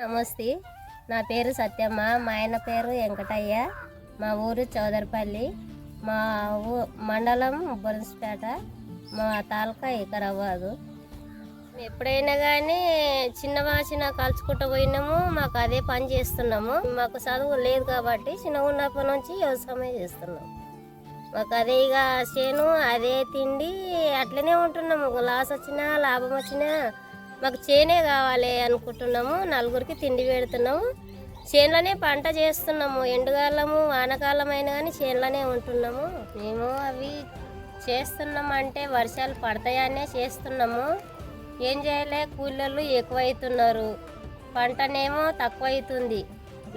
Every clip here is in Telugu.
నమస్తే, నా పేరు సత్యమ్మ, మా ఆయన పేరు వెంకటయ్య, మా ఊరు చౌదరిపల్లి, మా మండలం బొలస్పేట, మా తాలూకా వికారాబాదు. ఎప్పుడైనా కానీ చిన్న కలుసుకుంటూ పోయినాము, మాకు అదే పని చేస్తున్నాము. మాకు చదువు లేదు కాబట్టి చిన్నగా ఉన్నప్పటి నుంచి వ్యవసాయం చేస్తున్నాము. మాకు అదే ఇక చేను, అదే తిండి, అట్లనే ఉంటున్నాము. లాస్ వచ్చినా లాభం వచ్చినా మాకు చేనే కావాలి అనుకుంటున్నాము. నలుగురికి తిండి పెడుతున్నాము. చేనులోనే పంట చేస్తున్నాము. ఎండుకాలము వానకాలం అయినా కానీ చేనులోనే ఉంటున్నాము. మేము అవి చేస్తున్నాము అంటే వర్షాలు పడతాయనే చేస్తున్నాము. ఏం చేయలే, కూలీలు ఎక్కువైతున్నారు, పంటనేమో తక్కువ అవుతుంది.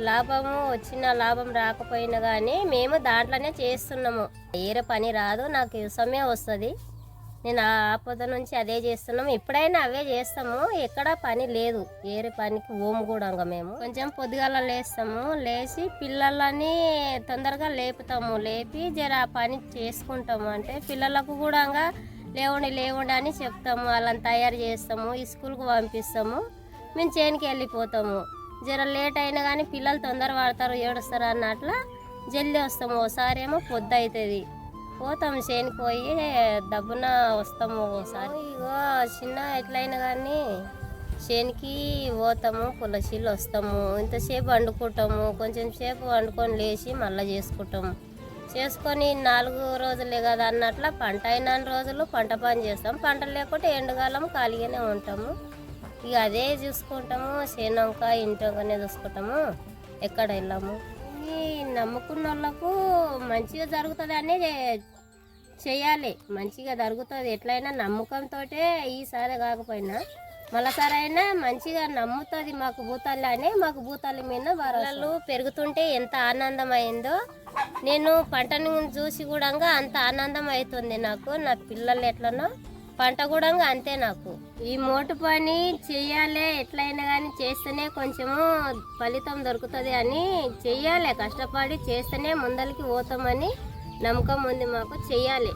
లాభము వచ్చిన లాభం రాకపోయినా కానీ మేము దాంట్లోనే చేస్తున్నాము. ఏరే పని రాదు, నాకు వ్యవసాయమే వస్తుంది. నేను ఆపద నుంచి అదే చేస్తున్నాము. ఎప్పుడైనా అవే చేస్తాము, ఎక్కడ పని లేదు. ఏరే పనికి ఓము కూడా మేము కొంచెం పొద్దుగాల లేస్తాము. లేచి పిల్లలని తొందరగా లేపుతాము. లేపి జర ఆ పని చేసుకుంటాము. అంటే పిల్లలకు కూడా లేవండి అని చెప్తాము. వాళ్ళని తయారు చేస్తాము, స్కూల్కి పంపిస్తాము. మేము చేనుకి వెళ్ళిపోతాము. జర లేట్ అయినా కానీ పిల్లలు తొందర పడతారు, ఏడుస్తారు అన్నట్ల జల్దీ వస్తాము. ఒకసారి ఏమో పొద్దు అవుతుంది, పోతాము చేనుకి పోయి దబ్బున వస్తాము. ఒకసారి ఇగో చిన్న ఎట్లయినా కానీ చేనుకి పోతాము, పుల్లచీలు వస్తాము. ఇంతసేపు వండుకుంటాము, కొంచెం సేపు వండుకొని లేచి మళ్ళీ చేసుకుంటాము. చేసుకొని 4 రోజులే కదా అన్నట్ల పంట అయిన రోజులు పంట పని చేస్తాం. పంట లేకుంటే ఎండుకాలం ఖాళీగానే ఉంటాము. ఇక అదే చూసుకుంటాము. చేనొక ఇంటొకనే చూసుకుంటాము, ఎక్కడ వెళ్ళాము. ఈ నమ్ముకున్న వాళ్ళకు మంచిగా జరుగుతుంది అని చేయాలి. మంచిగా జరుగుతుంది ఎట్లయినా నమ్మకంతో. ఈసారి కాకపోయినా మళ్ళీసారి అయినా మంచిగా నమ్ముతుంది మాకు భూతాలు అని. మాకు భూతాల మీద వరలు పెరుగుతుంటే ఎంత ఆనందం అయిందో, నేను పంటను చూసి కూడా అంత ఆనందం అవుతుంది నాకు. నా పిల్లలు ఎట్లనో పంట కూడా అంతే. నాకు ఈ మోటు పని చెయ్యాలి, ఎట్లయినా కానీ చేస్తేనే కొంచెము ఫలితం దొరుకుతుంది అని చెయ్యాలి. కష్టపడి చేస్తేనే ముందరికి పోతామని నమ్మకం ఉంది మాకు. చెయ్యాలి.